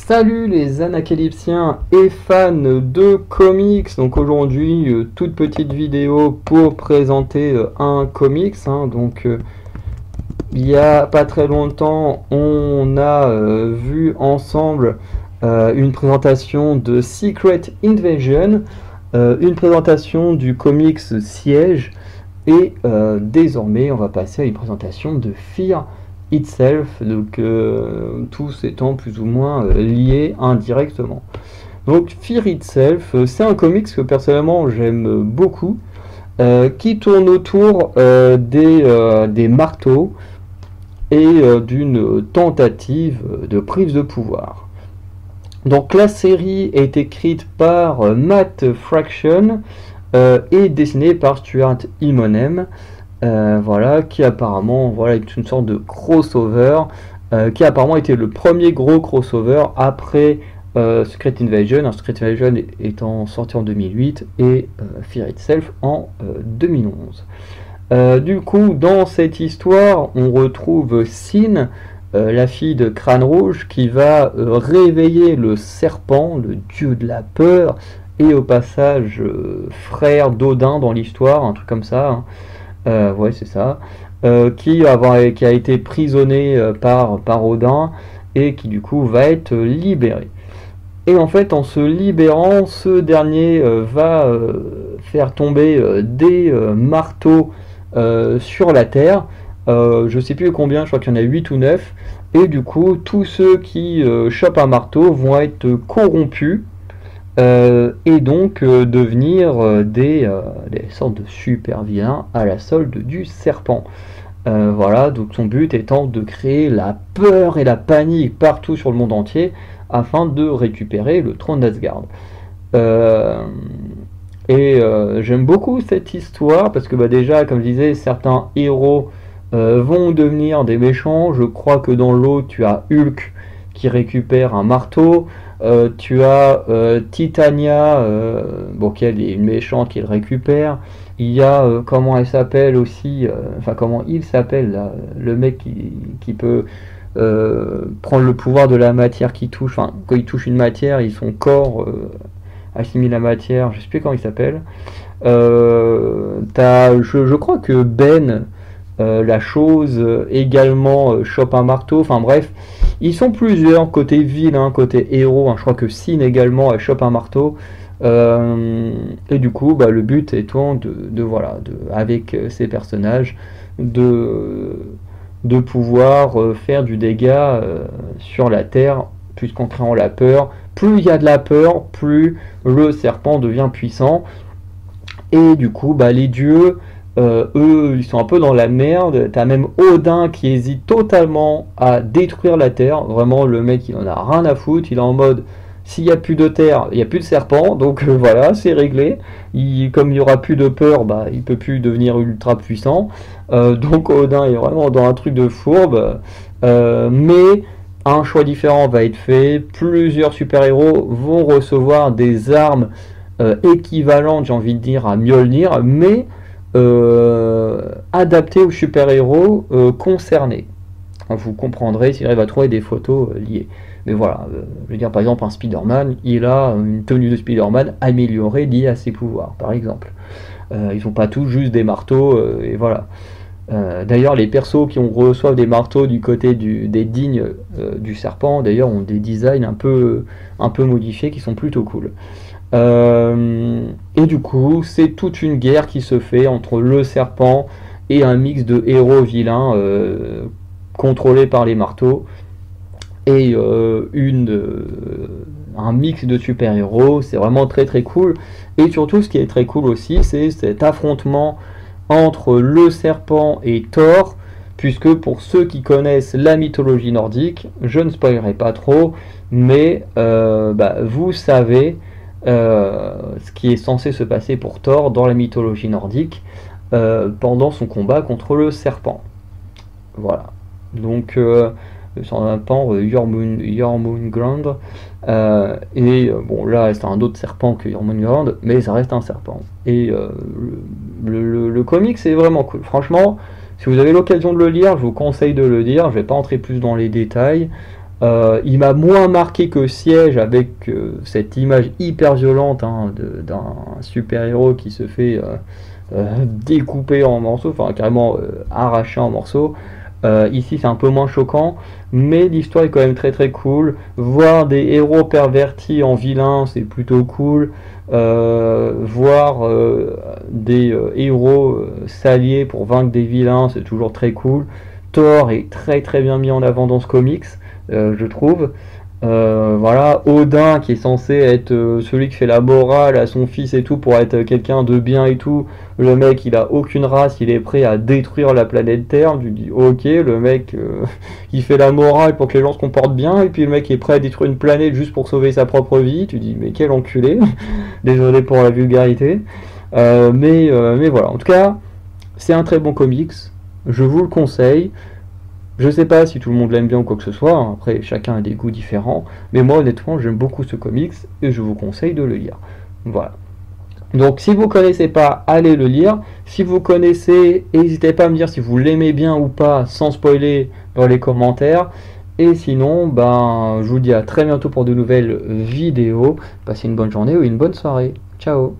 Salut les anacalypsiens et fans de comics. Donc aujourd'hui, toute petite vidéo pour présenter un comics. Il y a pas très longtemps, on a vu ensemble une présentation de Secret Invasion, une présentation du comics Siège, et désormais on va passer à une présentation de Fear Itself, donc tous étant plus ou moins liés indirectement. Donc Fear Itself, c'est un comics que personnellement j'aime beaucoup, qui tourne autour des marteaux et d'une tentative de prise de pouvoir. Donc la série est écrite par Matt Fraction et dessinée par Stuart Immonen. Voilà, qui apparemment est une sorte de crossover, qui a apparemment été le premier gros crossover après Secret Invasion, Secret Invasion étant sorti en 2008 et Fear Itself en 2011. Du coup, dans cette histoire, on retrouve Sin, la fille de Crâne Rouge, qui va réveiller le serpent, le dieu de la peur, et au passage frère d'Odin dans l'histoire, un truc comme ça. Ouais, c'est ça. Qui a été prisonné par Odin et qui du coup va être libéré. Et en fait, en se libérant, ce dernier va faire tomber des marteaux sur la terre. Je sais plus combien, je crois qu'il y en a 8 ou 9. Et du coup, tous ceux qui chopent un marteau vont être corrompus. Et donc devenir des sortes de super vilains à la solde du serpent. Voilà, donc son but étant de créer la peur et la panique partout sur le monde entier afin de récupérer le trône d'Asgard. J'aime beaucoup cette histoire parce que déjà, comme je disais, certains héros vont devenir des méchants. Je crois que dans l'eau, tu as Hulk qui récupère un marteau. Tu as Titania, qui est une méchante qui le récupère. Il y a, comment elle s'appelle aussi, comment il s'appelle, là, le mec qui peut prendre le pouvoir de la matière qui touche. Quand il touche une matière, son corps assimile la matière. Je sais plus comment il s'appelle. Je crois que Ben, la chose, également chope un marteau. Enfin bref. Ils sont plusieurs, côté vilain, côté héros. Je crois que Sin également chope un marteau. Et du coup, le but étant avec ces personnages, de pouvoir faire du dégât sur la Terre, puisqu'en créant la peur. Plus il y a de la peur, plus le serpent devient puissant. Et du coup, les dieux... eux, ils sont un peu dans la merde. T'as même Odin qui hésite totalement à détruire la Terre. Vraiment, le mec, il en a rien à foutre. Il est en mode, s'il n'y a plus de Terre, il n'y a plus de serpent. Donc voilà, c'est réglé. Comme il n'y aura plus de peur, il peut plus devenir ultra puissant. Donc Odin est vraiment dans un truc de fourbe. Mais un choix différent va être fait. Plusieurs super-héros vont recevoir des armes équivalentes, j'ai envie de dire, à Mjolnir. Mais adapté aux super-héros concernés. Vous comprendrez s'il arrive à trouver des photos liées. Mais voilà, je veux dire, par exemple, un Spider-Man, il a une tenue de Spider-Man améliorée liée à ses pouvoirs, par exemple. Ils sont pas tous juste des marteaux, et voilà. D'ailleurs, les persos qui reçoivent des marteaux du côté des dignes du serpent, d'ailleurs, ont des designs un peu modifiés qui sont plutôt cool. Et du coup, c'est toute une guerre qui se fait entre le serpent et un mix de héros vilains contrôlés par les marteaux et un mix de super-héros. C'est vraiment très très cool. Et surtout, ce qui est très cool aussi, c'est cet affrontement entre le serpent et Thor, puisque pour ceux qui connaissent la mythologie nordique, je ne spoilerai pas trop, mais vous savez ce qui est censé se passer pour Thor dans la mythologie nordique pendant son combat contre le serpent. Voilà. Donc son serpent Jormungand, bon là c'est un autre serpent que Jormungand, mais ça reste un serpent. Et le comic c'est vraiment cool. Franchement, si vous avez l'occasion de le lire, je vous conseille de le lire. Je vais pas entrer plus dans les détails. Il m'a moins marqué que Siège avec cette image hyper violente hein, d'un super-héros qui se fait découper en morceaux, enfin carrément arraché en morceaux. Ici c'est un peu moins choquant, mais l'histoire est quand même très très cool. Voir des héros pervertis en vilains, c'est plutôt cool. Voir des héros s'allier pour vaincre des vilains, c'est toujours très cool. Thor est très très bien mis en avant dans ce comics, je trouve. Voilà, Odin qui est censé être celui qui fait la morale à son fils et tout pour être quelqu'un de bien et tout. Le mec il a aucune race, il est prêt à détruire la planète Terre. Tu dis ok, le mec qui fait la morale pour que les gens se comportent bien et puis le mec est prêt à détruire une planète juste pour sauver sa propre vie. Tu dis mais quel enculé. Désolé pour la vulgarité. Mais voilà, en tout cas c'est un très bon comics, je vous le conseille. Je sais pas si tout le monde l'aime bien ou quoi que ce soit, hein. Après chacun a des goûts différents, mais moi honnêtement j'aime beaucoup ce comics et je vous conseille de le lire. Voilà. Donc si vous connaissez pas, allez le lire. Si vous connaissez, n'hésitez pas à me dire si vous l'aimez bien ou pas sans spoiler dans les commentaires. Et sinon, ben je vous dis à très bientôt pour de nouvelles vidéos. Passez une bonne journée ou une bonne soirée. Ciao.